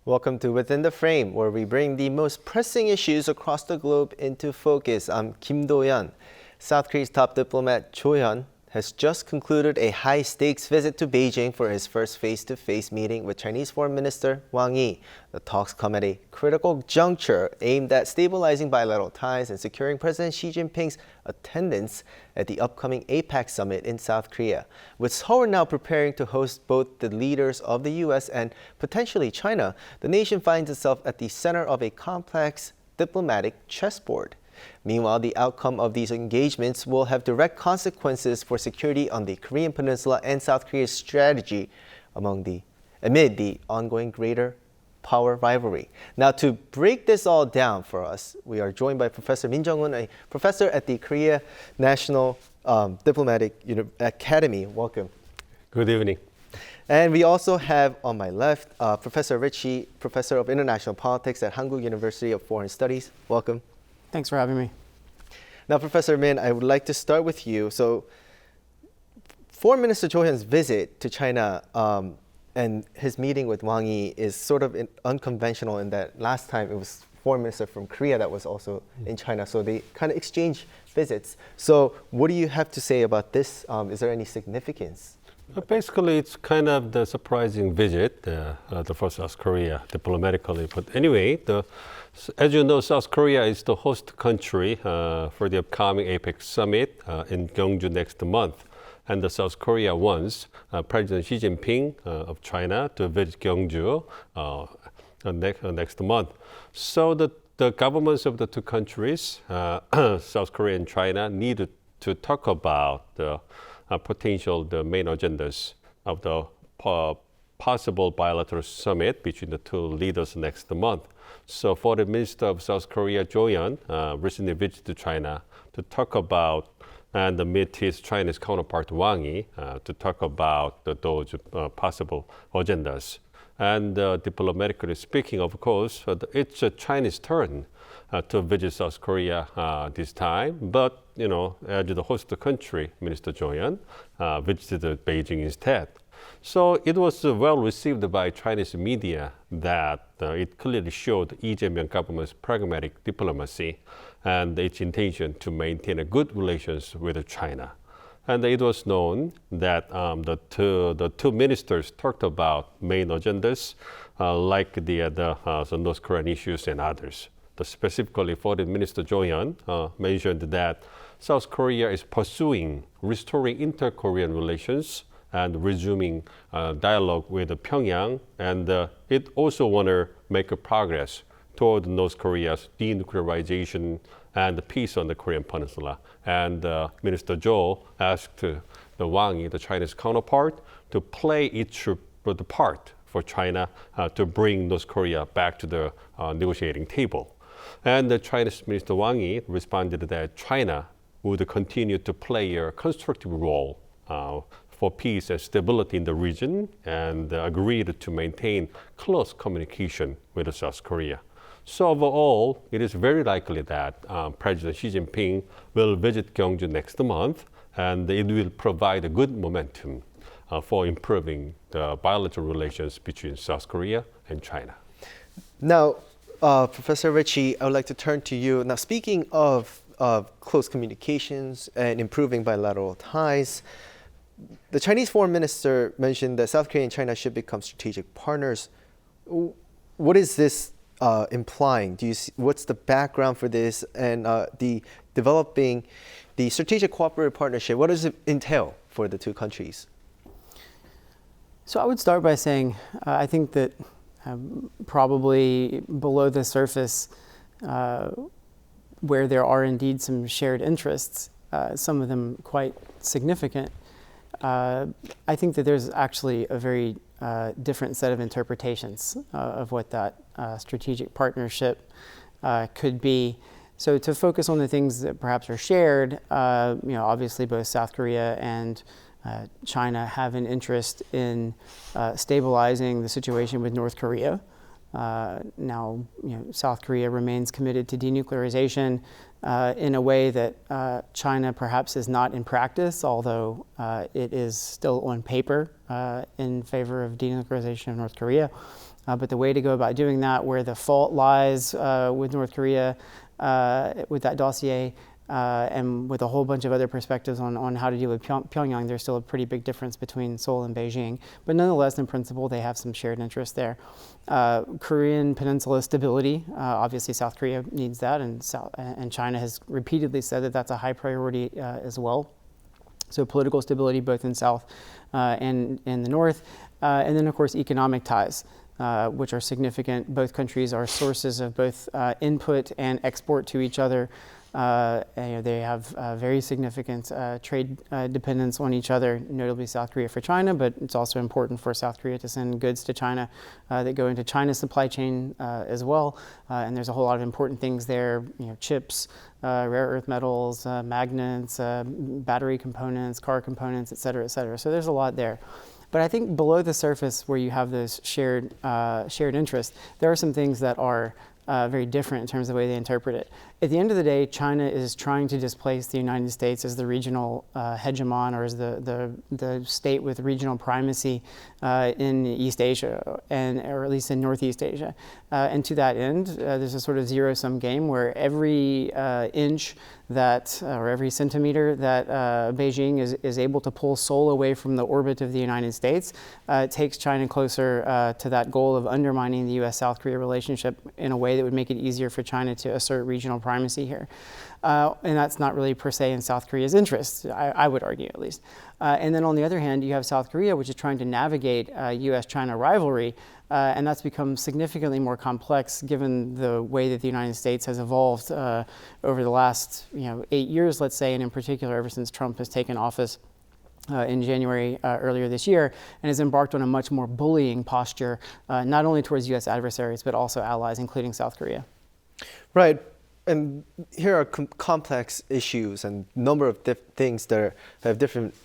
Welcome to Within the Frame, where we bring the most pressing issues across the globe into focus. I'm Kim Do-yeon. South Korea's top diplomat Cho Hyun has just concluded a high-stakes visit to Beijing for his first face-to-face meeting with Chinese Foreign Minister Wang. The talks come at a critical juncture aimed at stabilizing bilateral ties and securing President Xi Jinping's attendance at the upcoming APEC summit in South Korea. With Seoul now preparing to host both the leaders of the U.S. and potentially China, the nation finds itself at the center of a complex diplomatic chessboard. Meanwhile, the outcome of these engagements will have direct consequences for security on the Korean Peninsula and South Korea's strategy amid the ongoing greater power rivalry. Now, to break this all down for us, we are joined by Professor Min Jeong-hun, a professor at the Korea National Diplomatic Academy. Welcome. Good evening. And we also have on my left Professor Richie, Professor of International Politics at Hankuk University of Foreign Studies. Welcome. Thanks for having me. Now, Professor Min, I would like to start with you. So, Foreign Minister Cho Hyun's visit to China and his meeting with Wang Yi is sort of unconventional in that last time it was Foreign Minister from Korea that was also in China. So they kind of exchange visits. So what do you have to say about this? Is there any significance? Basically, it's kind of the surprising visit for South Korea diplomatically. But anyway, as you know, South Korea is the host country for the upcoming APEC summit in Gyeongju next month. And the South Korea wants President Xi Jinping of China to visit Gyeongju next month. So the governments of the two countries, South Korea and China, need to talk about the main agendas of the possible bilateral summit between the two leaders next month. So Foreign Minister of South Korea, Cho Hyun, recently visited China to talk about and meet his Chinese counterpart Wang Yi to talk about those possible agendas. And diplomatically speaking, of course, it's a Chinese turn to visit South Korea this time. But, as the host country, Minister Cho Hyun visited Beijing instead. So it was well received by Chinese media that it clearly showed Lee Jae-myung government's pragmatic diplomacy and its intention to maintain a good relations with China. And it was known that the two ministers talked about main agendas like the North Korean issues and others. Specifically, Foreign Minister Cho Hyun mentioned that South Korea is pursuing restoring inter-Korean relations and resuming dialogue with Pyongyang, and it also want to make a progress toward North Korea's denuclearization and the peace on the Korean Peninsula. And Minister Cho asked the Wang Yi, the Chinese counterpart, to play its part for China to bring North Korea back to the negotiating table. And the Chinese Minister Wang Yi responded that China would continue to play a constructive role for peace and stability in the region, and agreed to maintain close communication with South Korea. So overall, it is very likely that President Xi Jinping will visit Gyeongju next month, and it will provide a good momentum for improving the bilateral relations between South Korea and China. Now, Professor Richie, I would like to turn to you. Now, speaking of close communications and improving bilateral ties, the Chinese foreign minister mentioned that South Korea and China should become strategic partners. What is this implying? What's the background for this, and the developing the strategic cooperative partnership? What does it entail for the two countries? So I would start by saying I think that probably below the surface, where there are indeed some shared interests, some of them quite significant, I think that there's actually a very different set of interpretations of what that strategic partnership could be. So to focus on the things that perhaps are shared, obviously both South Korea and China have an interest in stabilizing the situation with North Korea. Now, South Korea remains committed to denuclearization in a way that China perhaps is not in practice, although it is still on paper in favor of denuclearization of North Korea. But the way to go about doing that, where the fault lies with North Korea, with that dossier, and with a whole bunch of other perspectives on how to deal with Pyongyang, there's still a pretty big difference between Seoul and Beijing. But nonetheless, in principle, they have some shared interests there. Korean Peninsula stability, obviously South Korea needs that, and China has repeatedly said that that's a high priority as well. So political stability both in South and in the North. And then, of course, economic ties, which are significant. Both countries are sources of both input and export to each other. They have very significant trade dependence on each other, notably South Korea for China, but it's also important for South Korea to send goods to China that go into China's supply chain as well. And there's a whole lot of important things there, chips, rare earth metals, magnets, battery components, car components, et cetera, et cetera. So there's a lot there. But I think below the surface, where you have those shared interests, there are some things that are very different in terms of the way they interpret it. At the end of the day, China is trying to displace the United States as the regional hegemon, or as the state with regional primacy in East Asia, or at least in Northeast Asia. And to that end, there's a sort of zero-sum game where every inch or every centimeter that Beijing is able to pull Seoul away from the orbit of the United States takes China closer to that goal of undermining the U.S.-South Korea relationship in a way that would make it easier for China to assert regional primacy here. And that's not really per se in South Korea's interest, I would argue at least. And then on the other hand, you have South Korea, which is trying to navigate U.S.-China rivalry, and that's become significantly more complex given the way that the United States has evolved over the last 8 years, let's say, and in particular ever since Trump has taken office in January earlier this year, and has embarked on a much more bullying posture, not only towards U.S. adversaries, but also allies, including South Korea. Right. And here are complex issues and number of things that have different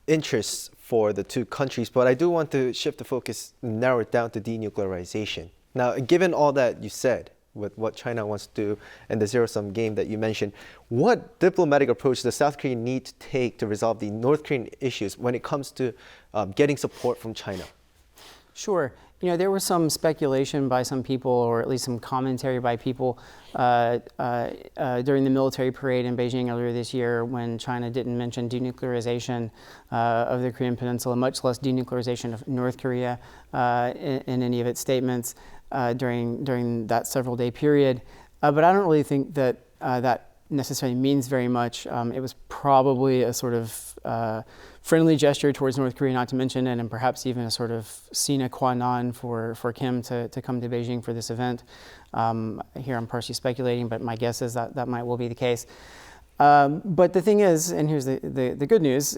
interests for the two countries. But I do want to shift the focus and narrow it down to denuclearization. Now, given all that you said, with what China wants to do and the zero-sum game that you mentioned, what diplomatic approach does South Korea need to take to resolve the North Korean issues when it comes to getting support from China? Sure. There was some speculation by some people, or at least some commentary by people during the military parade in Beijing earlier this year, when China didn't mention denuclearization of the Korean Peninsula, much less denuclearization of North Korea in any of its statements during that several-day period. But I don't really think that that necessarily means very much. It was probably a sort of friendly gesture towards North Korea, not to mention it, and perhaps even a sort of sine qua non for Kim to come to Beijing for this event. Here I'm partially speculating, but my guess is that might well be the case. But the thing is, and here's the good news,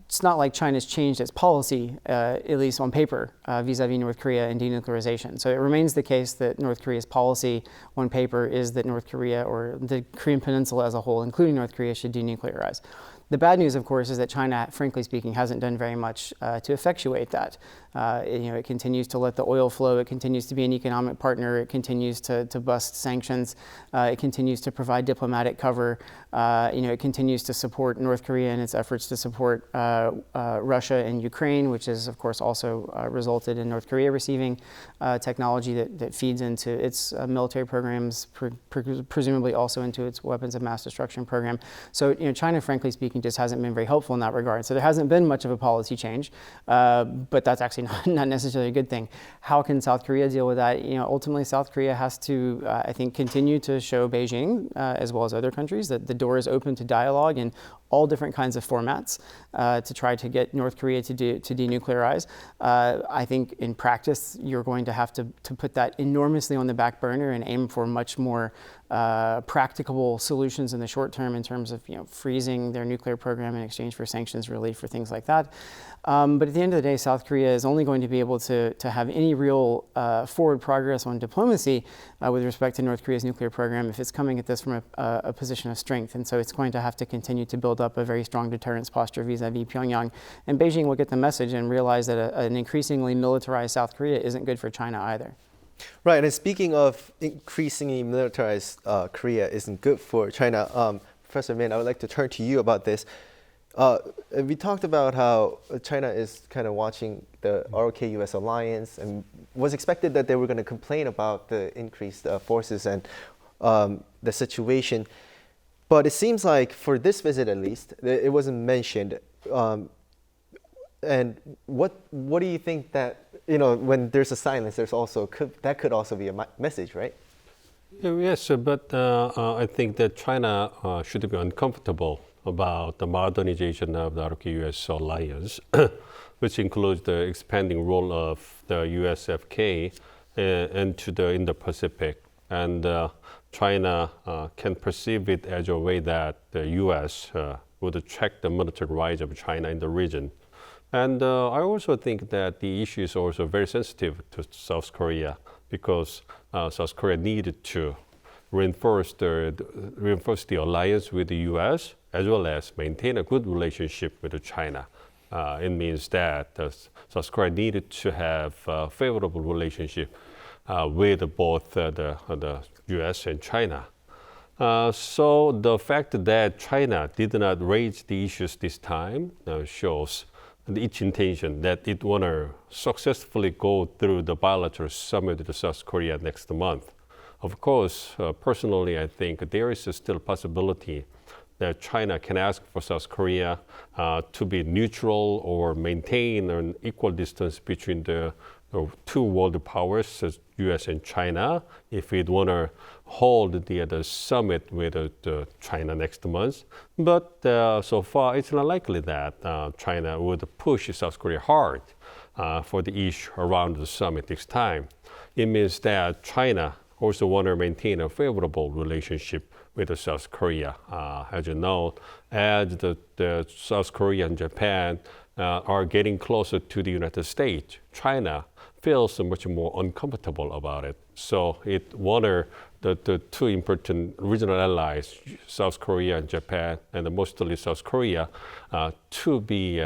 it's not like China's changed its policy, at least on paper, vis-a-vis North Korea and denuclearization. So it remains the case that North Korea's policy on paper is that North Korea, or the Korean Peninsula as a whole, including North Korea, should denuclearize. The bad news, of course, is that China, frankly speaking, hasn't done very much to effectuate that. It continues to let the oil flow. It continues to be an economic partner. It continues to bust sanctions. It continues to provide diplomatic cover. It continues to support North Korea in its efforts to support Russia and Ukraine, which has, of course, also resulted in North Korea receiving technology that feeds into its military programs, presumably also into its weapons of mass destruction program. So, China, frankly speaking, just hasn't been very helpful in that regard. So there hasn't been much of a policy change, but that's actually not necessarily a good thing. How can South Korea deal with that? Ultimately, South Korea has to, I think, continue to show Beijing, as well as other countries, that the door is open to dialogue in all different kinds of formats to try to get North Korea to denuclearize. I think in practice, you're going to have to put that enormously on the back burner and aim for much more practicable solutions in the short term in terms of freezing their nuclear program in exchange for sanctions relief for things like that. But at the end of the day, South Korea is only going to be able to have any real forward progress on diplomacy with respect to North Korea's nuclear program if it's coming at this from a position of strength. And so it's going to have to continue to build build up a very strong deterrence posture vis-a-vis Pyongyang. And Beijing will get the message and realize that an increasingly militarized South Korea isn't good for China either. Right, and speaking of increasingly militarized Korea isn't good for China, Professor Min, I would like to turn to you about this. We talked about how China is kind of watching the ROK-US alliance and was expected that they were going to complain about the increased forces and the situation. But it seems like for this visit at least, it wasn't mentioned. And what do you think that, when there's a silence, there's also, that could also be a message, right? Yes, but I think that China should be uncomfortable about the modernization of the ROK-US alliance, which includes the expanding role of the USFK into the Indo-Pacific. And China can perceive it as a way that the US would track the military rise of China in the region. And I also think that the issue is also very sensitive to South Korea because South Korea needed to reinforce the alliance with the US as well as maintain a good relationship with China. It means that South Korea needed to have a favorable relationship with both the US and China. So the fact that China did not raise the issues this time shows its intention that it want to successfully go through the bilateral summit with South Korea next month. Of course, personally, I think there is still a possibility that China can ask for South Korea to be neutral or maintain an equal distance between the two world powers, US and China, if it want to hold the summit with China next month. But so far, it's not likely that China would push South Korea hard for the issue around the summit this time. It means that China also want to maintain a favorable relationship with South Korea. As you know, as the South Korea and Japan are getting closer to the United States, China feels much more uncomfortable about it. So it wanted the two important regional allies, South Korea and Japan, and mostly South Korea, to be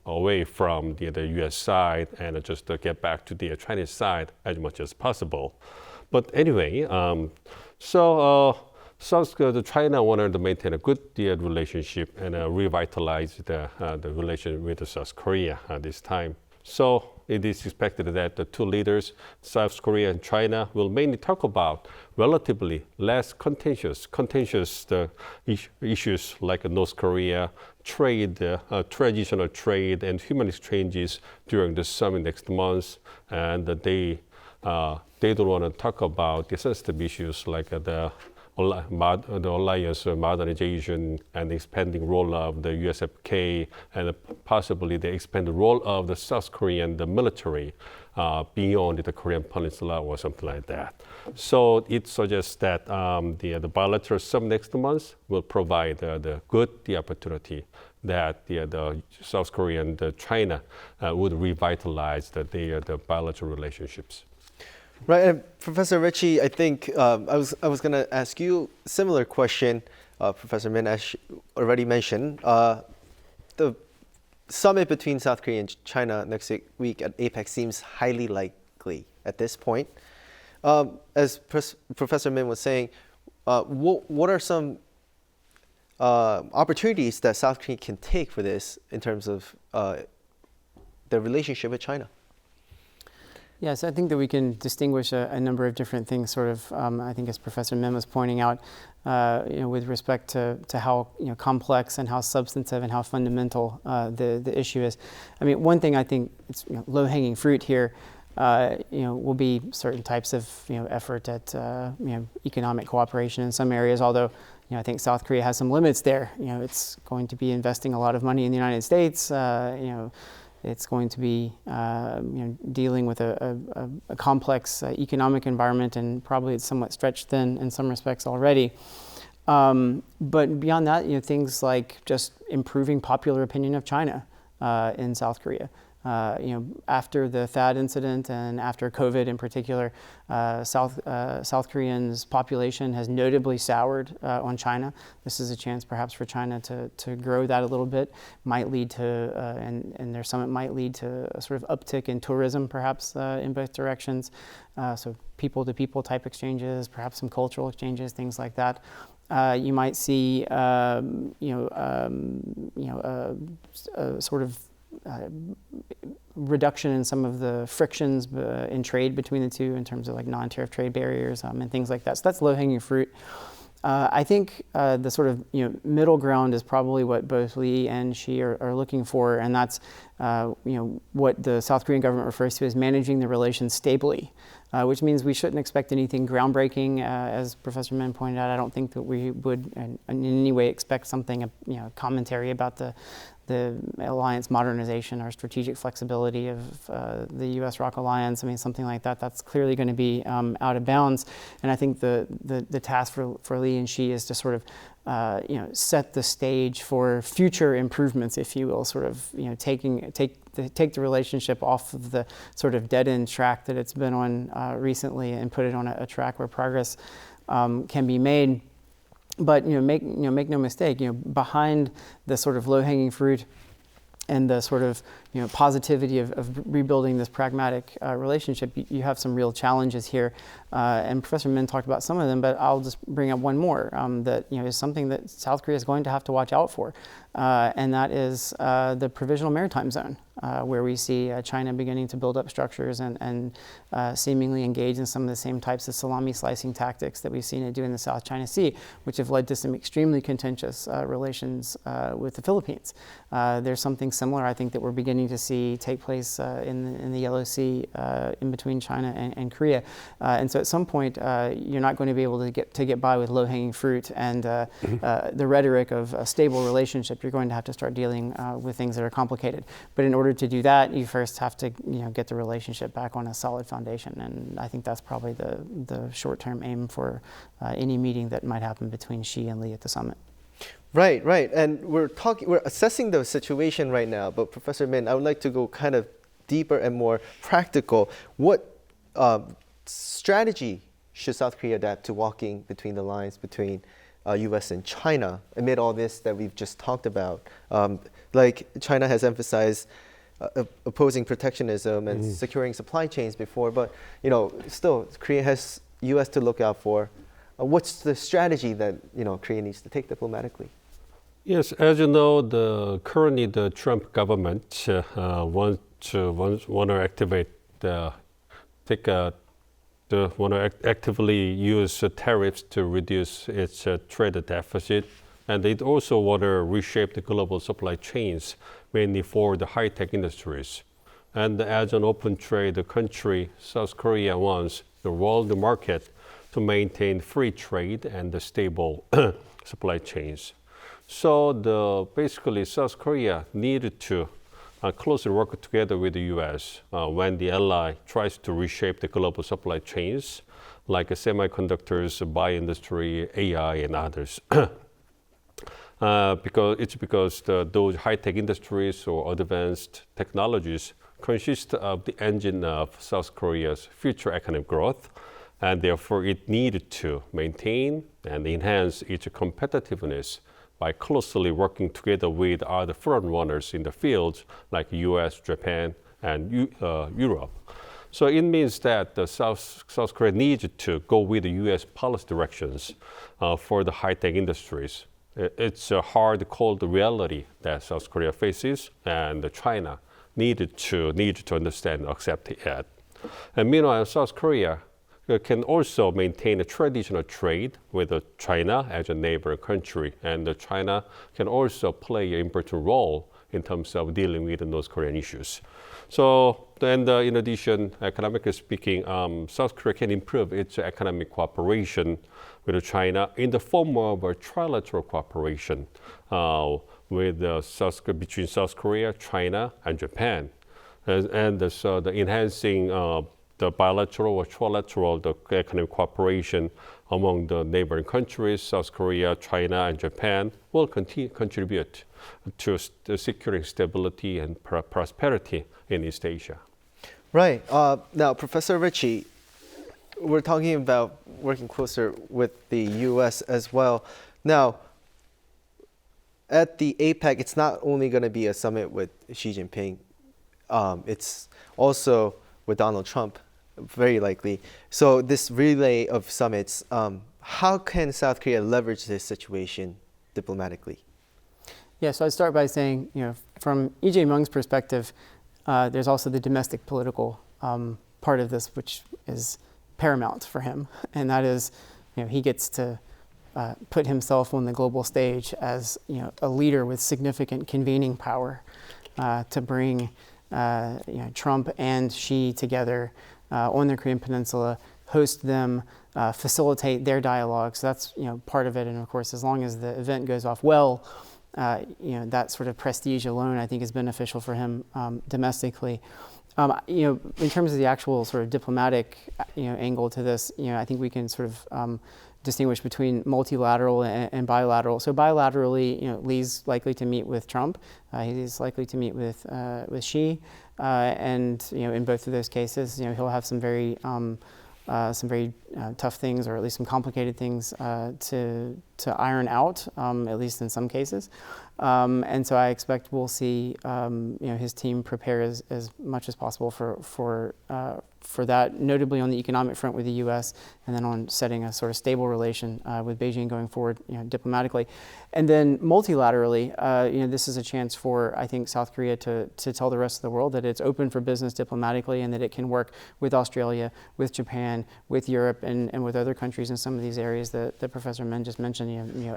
away from the U.S. side and just get back to the Chinese side as much as possible. But anyway, China wanted to maintain a good relationship and revitalize the relation with South Korea this time. So it is expected that the two leaders, South Korea and China, will mainly talk about relatively less contentious issues like North Korea, trade, traditional trade, and human exchanges during the summit next month. And they don't want to talk about the sensitive issues like the alliance modernization and expanding role of the USFK and possibly the expanded role of the South Korean military beyond the Korean Peninsula or something like that. So it suggests that the bilateral summit next month will provide the opportunity that the South Korea and China would revitalize the bilateral relationships. Right, and Professor Ritchie, I think I was going to ask you a similar question, Professor Min, as already mentioned. The summit between South Korea and China next week at APEC seems highly likely at this point. As Professor Min was saying, what are some opportunities that South Korea can take for this in terms of the relationship with China? Yes, I think that we can distinguish a number of different things, sort of, I think as Professor Min was pointing out, with respect to how complex and how substantive and how fundamental the issue is. I mean, one thing I think it's low-hanging fruit here, will be certain types of effort at economic cooperation in some areas. Although I think South Korea has some limits there. It's going to be investing a lot of money in the United States. It's going to be dealing with a complex economic environment, and probably it's somewhat stretched thin in some respects already. But beyond that, things like just improving popular opinion of China in South Korea. After the THAAD incident and after COVID in particular, South Koreans' population has notably soured on China. This is a chance perhaps for China to grow that a little bit. Might lead to, and their summit might lead to a sort of uptick in tourism perhaps in both directions. So people-to-people type exchanges, perhaps some cultural exchanges, things like that. You might see, a sort of reduction in some of the frictions in trade between the two in terms of like non-tariff trade barriers and things like that. So that's low-hanging fruit. I think the sort of middle ground is probably what both Lee and Xi are looking for, and that's what the South Korean government refers to as managing the relations stably, which means we shouldn't expect anything groundbreaking. As Professor Min pointed out, I don't think that we would in any way expect something, commentary about the alliance modernization or strategic flexibility of the U.S. ROK alliance. I mean, something like that, that's clearly going to be out of bounds. And I think the task for Lee and Xi is to sort of set the stage for future improvements, if you will, sort of take the relationship off of the sort of dead-end track that it's been on recently and put it on a track where progress can be made. But make no mistake, behind the sort of low-hanging fruit and the sort of positivity of rebuilding this pragmatic relationship, you have some real challenges here. And Professor Min talked about some of them, but I'll just bring up one more that is something that South Korea is going to have to watch out for, and that is the provisional maritime zone, where we see China beginning to build up structures and seemingly engage in some of the same types of salami slicing tactics that we've seen it do in the South China Sea, which have led to some extremely contentious relations with the Philippines. There's something similar, I think, that we're beginning to see take place in the Yellow Sea in between China and Korea. And so at some point, you're not going to be able to get by with low-hanging fruit and the rhetoric of a stable relationship. You're going to have to start dealing with things that are complicated. But in order to do that, you first have to get the relationship back on a solid foundation. And I think that's probably the short-term aim for any meeting that might happen between Xi and Lee at the summit. Right. And we're assessing the situation right now, but Professor Min, I would like to go kind of deeper and more practical. What strategy should South Korea adapt to walking between the lines between U.S. and China amid all this that we've just talked about? Like China has emphasized opposing protectionism and securing supply chains before, but still Korea has U.S. to look out for. What's the strategy that Korea needs to take diplomatically? Yes, as you know, currently the Trump government want to activate want to actively use tariffs to reduce its trade deficit, and they also want to reshape the global supply chains, mainly for the high-tech industries. And as an open trade country, South Korea wants the world market to maintain free trade and the stable supply chains. So basically, South Korea needed to closely work together with the U.S. When the ally tries to reshape the global supply chains, like semiconductors, bio-industry, AI, and others. Because those high-tech industries or advanced technologies consist of the engine of South Korea's future economic growth, and therefore it needed to maintain and enhance its competitiveness by closely working together with other front-runners in the fields like US, Japan, and Europe. So it means that South Korea needs to go with the US policy directions for the high-tech industries. It's a hard, cold reality that South Korea faces, and China needed to understand and accept it. And meanwhile, South Korea can also maintain a traditional trade with China as a neighbor country, and China can also play an important role in terms of dealing with the North Korean issues. So, and in addition, economically speaking, South Korea can improve its economic cooperation with China in the form of a trilateral cooperation between South Korea, China, and Japan. And so the enhancing the bilateral or trilateral, the economic cooperation among the neighboring countries, South Korea, China, and Japan, will contribute to securing stability and prosperity in East Asia. Right. Now, Professor Ritchie, we're talking about working closer with the U.S. as well. Now, at the APEC, it's not only going to be a summit with Xi Jinping, it's also with Donald Trump, very likely. So this relay of summits, how can South Korea leverage this situation diplomatically? Yeah, so I'd start by saying, from Lee Jae-myung's perspective, there's also the domestic political part of this, which is paramount for him, and that is, he gets to put himself on the global stage as a leader with significant convening power to bring Trump and Xi together on the Korean Peninsula, host them, facilitate their dialogue. So that's part of it, and of course, as long as the event goes off well, that sort of prestige alone, I think, is beneficial for him domestically. In terms of the actual sort of diplomatic, angle to this, I think we can sort of distinguish between multilateral and bilateral. So bilaterally, Lee's likely to meet with Trump. He's likely to meet with Xi, and in both of those cases, he'll have some very tough things, or at least some complicated things to iron out, at least in some cases. And so I expect we'll see his team prepare as much as possible for that, notably on the economic front with the U.S., and then on setting a sort of stable relation with Beijing going forward, diplomatically. And then multilaterally, this is a chance for, I think, South Korea to tell the rest of the world that it's open for business diplomatically, and that it can work with Australia, with Japan, with Europe, and with other countries in some of these areas that Professor Min just mentioned,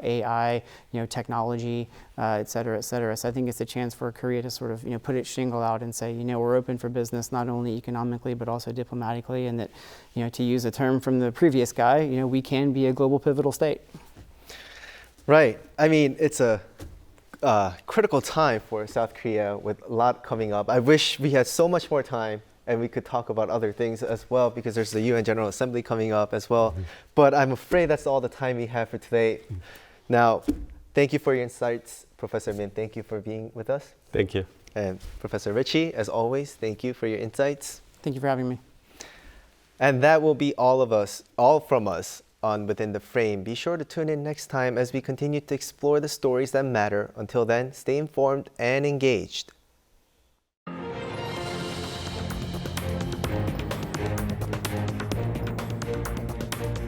AI, technology, et cetera, et cetera. So I think it's a chance for Korea to sort of, put its shingle out and say, we're open for business, not only economically, but also diplomatically, and that, to use a term from the previous guy, we can be a global pivotal state. Right. I mean, it's a critical time for South Korea with a lot coming up. I wish we had so much more time and we could talk about other things as well, because there's the UN General Assembly coming up as well. But I'm afraid that's all the time we have for today. Now, thank you for your insights, Professor Min. Thank you for being with us. Thank you. And Professor Ritchie, as always, thank you for your insights. Thank you for having me. And that will be all from us on Within the Frame. Be sure to tune in next time as we continue to explore the stories that matter. Until then, stay informed and engaged.